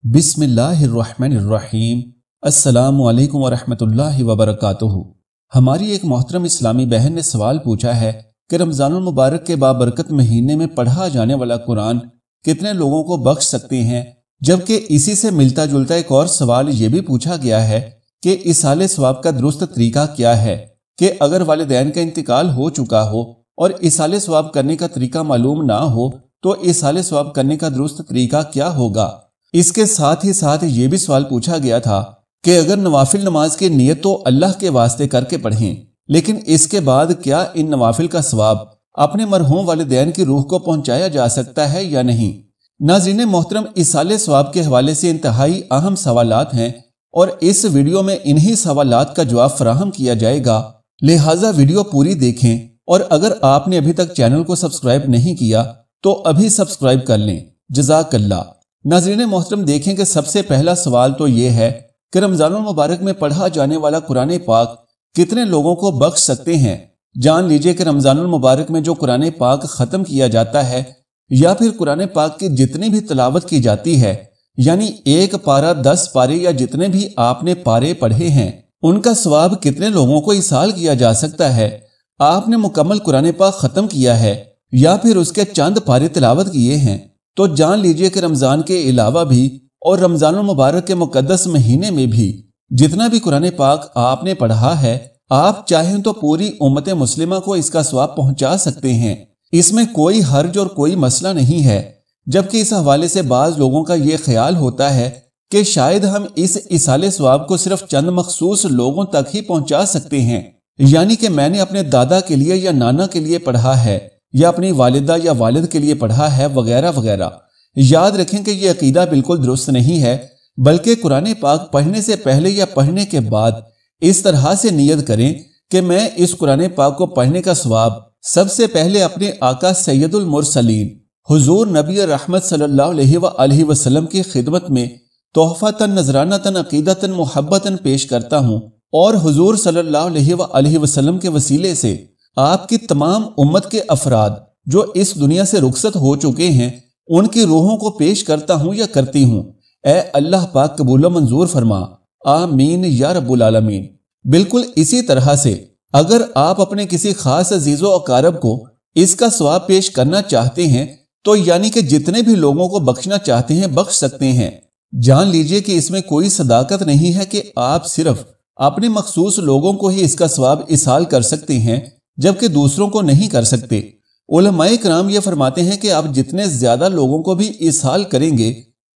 बिस्मिल्लाहिर्रहमानिर्रहीम। अस्सलामु अलैकुम वरहमतुल्लाहि वबरकातुहू। हमारी एक मोहतरम इस्लामी बहन ने सवाल पूछा है कि रमज़ानुल मुबारक के बाबरकत महीने में पढ़ा जाने वाला कुरान कितने लोगों को बख्श सकते हैं, जबकि इसी से मिलता जुलता एक और सवाल ये भी पूछा गया है कि इसाले सवाब का दुरुस्त तरीका क्या है, कि अगर वालिदैन का इंतकाल हो चुका हो और इसाले सवाब करने का तरीका मालूम ना हो तो इसाले सवाब करने का दुरुस्त तरीका क्या होगा। इसके साथ ही ये भी सवाल पूछा गया था कि अगर नवाफिल नमाज की नियत तो अल्लाह के वास्ते करके पढ़ें, लेकिन इसके बाद क्या इन नवाफिल का सवाब अपने मरहूम वालिदैन की रूह को पहुंचाया जा सकता है या नहीं। नाज़रीन मोहतरम, इसाले सवाब के हवाले से इंतहाई अहम सवालात हैं और इस वीडियो में इन्हीं सवालात का जवाब फराहम किया जाएगा, लिहाजा वीडियो पूरी देखें। और अगर आपने अभी तक चैनल को सब्सक्राइब नहीं किया तो अभी सब्सक्राइब कर लें। जज़ाकल्लाह। नाज़रीन मोहतरम, देखें कि सबसे पहला सवाल तो ये है कि रमज़ानुल मुबारक में पढ़ा जाने वाला कुरान पाक कितने लोगों को बख्श सकते हैं। जान लीजिए कि रमज़ानुल मुबारक में जो कुरान पाक ख़त्म किया जाता है या फिर कुरान पाक की जितनी भी तिलावत की जाती है, यानी एक पारा 10 पारे या जितने भी आपने पारे पढ़े हैं, उनका सवाब कितने लोगों को इसाल किया जा सकता है। आपने मुकम्मल कुरान पाक ख़त्म किया है या फिर उसके चंद पारे तिलावत किए हैं तो जान लीजिए कि रमज़ान के अलावा भी और रमज़ानुल मुबारक के मुकद्दस महीने में भी जितना भी कुरान पाक आपने पढ़ा है, आप चाहें तो पूरी उम्मत मुस्लिमा को इसका सवाब पहुंचा सकते हैं। इसमें कोई हर्ज और कोई मसला नहीं है। जबकि इस हवाले से बाज लोगों का ये ख्याल होता है कि शायद हम इस इसाले सवाब को सिर्फ चंद मखसूस लोगों तक ही पहुंचा सकते हैं, यानी कि मैंने अपने दादा के लिए या नाना के लिए पढ़ा है या अपनी वालिदा या वालिद के लिए पढ़ा है वगैरह वगैरह। याद रखें कि यह अकीदा बिल्कुल दुरुस्त नहीं है, बल्कि कुरान पाक पढ़ने से पहले या पढ़ने के बाद इस तरह से नियत करें कि मैं इस कुरान पाक को पढ़ने का सवाब सबसे पहले अपने आका सैयदुल मुरसलीन हुजूर नबी रहमत सल्लल्लाहु अलैहि वसल्लम की खिदमत में तोहफतन नजरानतन अकीदतन मुहब्बतन पेश करता हूँ और हुजूर सल्लल्लाहु अलैहि वसल्लम के वसीले से आपकी तमाम उम्मत के अफराद जो इस दुनिया से रुखसत हो चुके हैं उनकी रूहों को पेश करता हूँ या करती हूँ। ए अल्लाह पाक कबूल मंजूर फरमा, आमीन या रब्बुल आलमीन। बिल्कुल इसी तरह से अगर आप अपने किसी खास अजीजो अकारब को इसका सवाब पेश करना चाहते हैं तो यानी कि जितने भी लोगों को बख्शना चाहते हैं बख्श सकते हैं। जान लीजिए कि इसमें कोई सदाकत नहीं है कि आप सिर्फ अपने मखसूस लोगों को ही इसका सवाब इसाल कर सकते हैं जबकि दूसरों को नहीं कर सकते। उलमाए कराम ये फरमाते हैं कि आप जितने ज्यादा लोगों को भी इसाल करेंगे,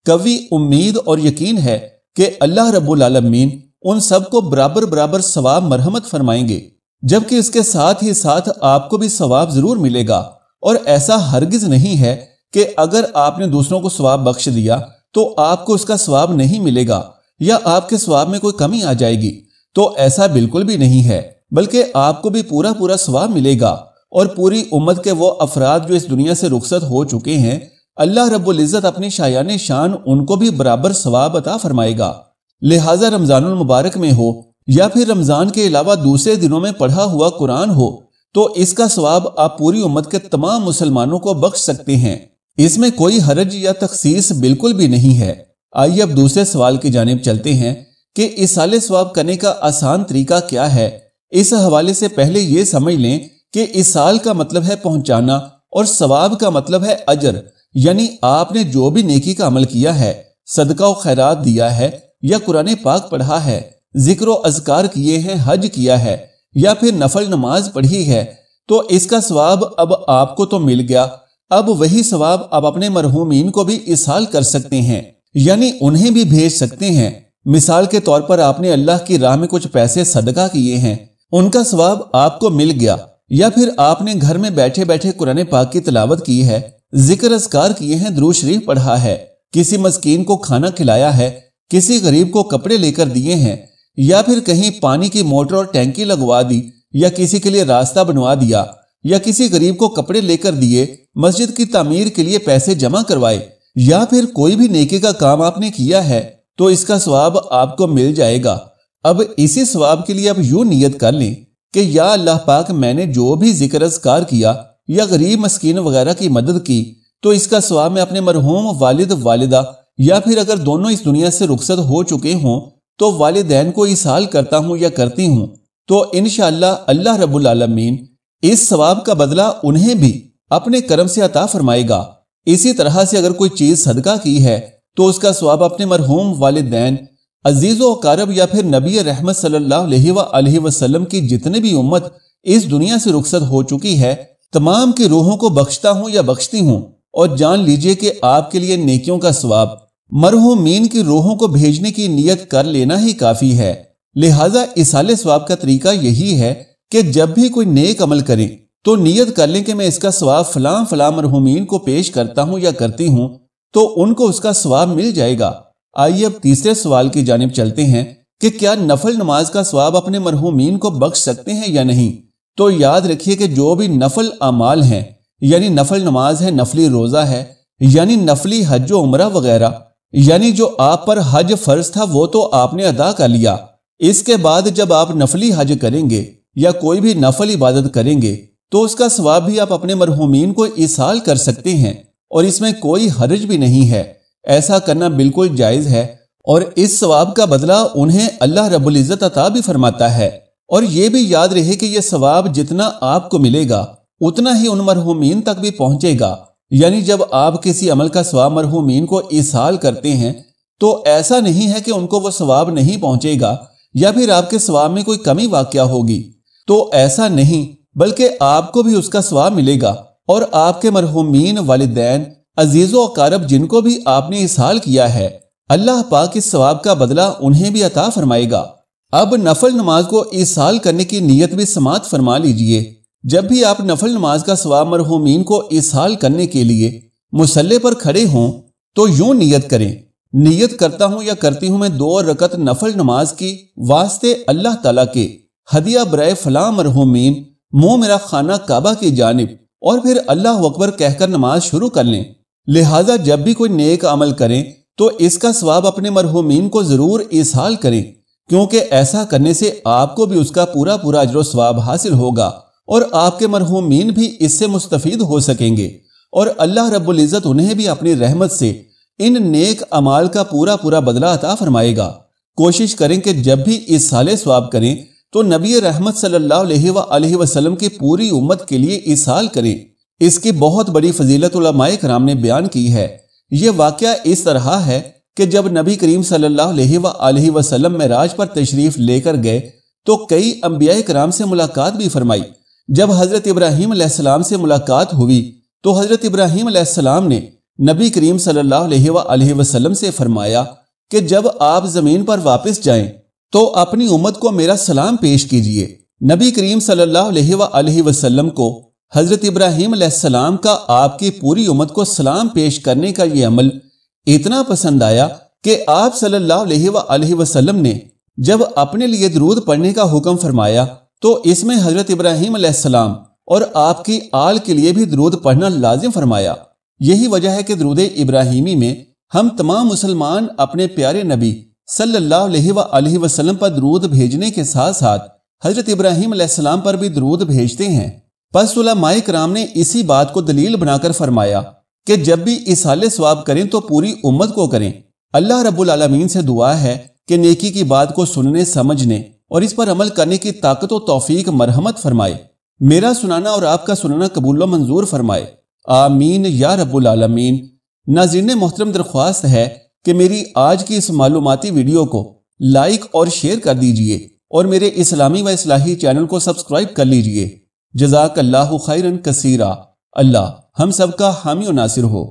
कभी उम्मीद और यकीन है कि अल्लाह रब्बुल आलमीन उन सबको बराबर बराबर सवाब मरहमत फरमाएंगे, जबकि इसके साथ ही साथ आपको भी सवाब जरूर मिलेगा। और ऐसा हरगिज नहीं है कि अगर आपने दूसरों को सवाब बख्श दिया तो आपको उसका सवाब नहीं मिलेगा या आपके सवाब में कोई कमी आ जाएगी, तो ऐसा बिल्कुल भी नहीं है, बल्कि आपको भी पूरा पूरा सवाब मिलेगा। और पूरी उम्मत के वो अफराद जो इस दुनिया से रुखसत हो चुके हैं, अल्लाह रब्बुल इज्जत अपनी शायान शान उनको भी बराबर सवाब अता फरमाएगा। लिहाजा रमजानुल मुबारक में हो या फिर रमजान के अलावा दूसरे दिनों में पढ़ा हुआ कुरान हो तो इसका सवाब आप पूरी उम्मत के तमाम मुसलमानों को बख्श सकते हैं। इसमें कोई हरज या तखसीस बिल्कुल भी नहीं है। आइए अब दूसरे सवाल की जानिब चलते हैं कि इसाले सवाब करने का आसान तरीका क्या है। इस हवाले से पहले ये समझ लें कि इसाल का मतलब है पहुंचाना और सवाब का मतलब है अजर, यानी आपने जो भी नेकी का अमल किया है, सदका और खैरात दिया है या कुरान पाक पढ़ा है, जिक्र और अज़कार किए हैं, हज किया है या फिर नफल नमाज पढ़ी है, तो इसका सवाब अब आपको तो मिल गया। अब वही सवाब आप अपने मरहूमीन को भी इसाल कर सकते हैं, यानी उन्हें भी भेज सकते हैं। मिसाल के तौर पर आपने अल्लाह की राह में कुछ पैसे सदका किए हैं, उनका सवाब आपको मिल गया। या फिर आपने घर में बैठे बैठे कुरान पाक की तिलावत की है, जिक्र अज़कार किए हैं, दुरूद शरीफ पढ़ा है, किसी मस्कीन को खाना खिलाया है, किसी गरीब को कपड़े लेकर दिए हैं, या फिर कहीं पानी की मोटर और टैंकी लगवा दी, या किसी के लिए रास्ता बनवा दिया, या किसी गरीब को कपड़े लेकर दिए, मस्जिद की तामीर के लिए पैसे जमा करवाए, या फिर कोई भी नेकी का काम आपने किया है तो इसका सवाब आपको मिल जाएगा। अब इसी सवाब के लिए आप यूं नियत कर लें कि या अल्लाह पाक, मैंने जो भी जिक्र अज़कार किया या गरीब मस्कीन वगैरह की मदद की तो इसका सवाब मैं अपने मरहूम वालिद वालिदा یا پھر اگر دونوں اس دنیا سے رخصت ہو چکے ہوں تو والدین کو ایصال کرتا ہوں یا کرتی ہوں تو انشاءاللہ اللہ رب العالمین اس ثواب کا بدلہ انہیں بھی اپنے کرم سے عطا فرمائے گا۔ اسی طرح سے اگر کوئی چیز صدقہ کی ہے تو اس کا ثواب اپنے مرحوم والدین، عزیز و اقارب یا پھر نبی رحمت صلی اللہ علیہ وآلہ وسلم کی جتنے بھی امت اس دنیا سے رخصت ہو چکی ہے تمام کی روحوں کو بخشتا ہوں یا بخشتی ہوں، اور جان لیجئے کہ آپ کے لیے نیکیوں کا ثواب مرحومین کی روحوں کو بھیجنے کی نیت کر لینا ہی کافی ہے۔ لہٰذا ایصال ثواب کا طریقہ یہی ہے کہ جب بھی کوئی نیک عمل کریں تو نیت کر لیں کہ میں اس کا ثواب فلاں فلاں مرحومین کو پیش کرتا ہوں یا کرتی ہوں تو ان کو اس کا ثواب مل جائے گا۔ آئیے اب تیسرے سوال کی جانب چلتے ہیں کہ کیا نفل نماز کا ثواب اپنے مرحومین کو بخش سکتے ہیں یا نہیں؟ تو یاد رکھیے کہ جو بھی نفل اعمال ہیں، یعنی نفل نماز ہے، نفلی روزہ ہے، یعنی نفلی حج و عمرہ وغیرہ، یعنی جو آپ پر حج فرض تھا وہ تو آپ نے ادا کر لیا، اس کے بعد جب آپ نفلی حج کریں گے یا کوئی بھی نفل عبادت کریں گے تو اس کا ثواب بھی آپ اپنے مرحومین کو ایصال کر سکتے ہیں، اور اس میں کوئی حرج بھی نہیں ہے، ایسا کرنا بالکل جائز ہے، اور اس ثواب کا بدلہ انہیں اللہ رب العزت عطا بھی فرماتا ہے۔ اور یہ بھی یاد رہے کہ یہ ثواب جتنا آپ کو ملے گا اتنا ہی ان مرحومین تک بھی پہنچے گا، یعنی جب آپ کسی عمل کا ثواب مرحومین کو ایصال کرتے ہیں تو ایسا نہیں ہے کہ ان کو وہ ثواب نہیں پہنچے گا یا پھر آپ کے ثواب میں کوئی کمی واقع ہوگی، تو ایسا نہیں، بلکہ آپ کو بھی اس کا ثواب ملے گا، اور آپ کے مرحومین، والدین، عزیز و اقارب جن کو بھی آپ نے ایصال کیا ہے اللہ پاک اس ثواب کا بدلہ انہیں بھی عطا فرمائے گا۔ اب نفل نماز کو ایصال کرنے کی نیت بھی سماعت فرما لیجئے۔ جب بھی آپ نفل نماز کا ثواب مرحومین کو ایصال کرنے کے لیے مصلی پر کھڑے ہوں تو یوں نیت کریں، نیت کرتا ہوں یا کرتی ہوں میں 2 رکعت نفل نماز کی واسطے اللہ تعالیٰ کے ہدیہ برائے فلاں مرحومین، منہ میرا خانہ کعبہ کی جانب، اور پھر اللہ اکبر کہہ کر نماز شروع کر لیں۔ لہٰذا جب بھی کوئی نیک عمل کریں تو اس کا ثواب اپنے مرحومین کو ضرور ایصال کریں، کیونکہ ایسا کرنے سے آپ کو بھی اس کا پورا اجر و ثواب حاصل ہوگا، اور آپ کے مرحومین بھی اس سے مستفید ہو سکیں گے، اور اللہ رب العزت انہیں بھی اپنی رحمت سے ان نیک اعمال کا پورا بدلہ عطا فرمائے گا۔ کوشش کریں کہ جب بھی ایصال ثواب کریں تو نبی رحمت صلی اللہ علیہ وآلہ وسلم کی پوری امت کے لیے ایصال کریں۔ اس کی بہت بڑی فضیلت علماء کرام نے بیان کی ہے۔ یہ واقعہ اس طرح ہے کہ جب نبی کریم صلی اللہ علیہ وآلہ وسلم معراج پر تشریف لے کر گئے تو کئی انبیاء کرام سے ملاقات بھی فرمائی۔ جب حضرت ابراہیم علیہ السلام سے ملاقات ہوئی تو حضرت ابراہیم علیہ السلام نے نبی کریم صلی اللہ علیہ وآلہ وسلم سے فرمایا کہ جب آپ زمین پر واپس جائیں تو اپنی امت کو میرا سلام پیش کیجئے۔ نبی کریم صلی اللہ علیہ وآلہ وسلم کو حضرت ابراہیم علیہ السلام کا آپ کی پوری امت کو سلام پیش کرنے کا یہ عمل اتنا پسند آیا کہ آپ صلی اللہ علیہ وآلہ وسلم نے جب اپنے لیے درود پڑھنے کا حکم فرمایا تو اس میں حضرت ابراہیم علیہ السلام اور آپ کی آل کے لیے بھی درود پڑھنا لازم فرمایا۔ یہی وجہ ہے کہ درود ابراہیمی میں ہم تمام مسلمان اپنے پیارے نبی صلی اللہ علیہ وآلہ وسلم پر درود بھیجنے کے ساتھ ساتھ حضرت ابراہیم علیہ السلام پر بھی درود بھیجتے ہیں۔ پس علماء کرام نے اسی بات کو دلیل بنا کر فرمایا کہ جب بھی ایصال ثواب کریں تو پوری امت کو کریں۔ اللہ رب العالمین سے دعا ہے کہ نیکی کی بات کو سننے، سمجھنے اور اس پر عمل کرنے کی طاقت و توفیق مرحمت فرمائے۔ میرا سنانا اور آپ کا سننا قبول و منظور فرمائے، آمین یا رب العالمین۔ ناظرین محترم، درخواست ہے کہ میری آج کی اس معلوماتی ویڈیو کو لائک اور شیئر کر دیجئے اور میرے اسلامی و اصلاحی چینل کو سبسکرائب کر لیجئے۔ جزاک اللہ خیرا کثیرا۔ اللہ ہم سب کا حامی و ناصر ہو۔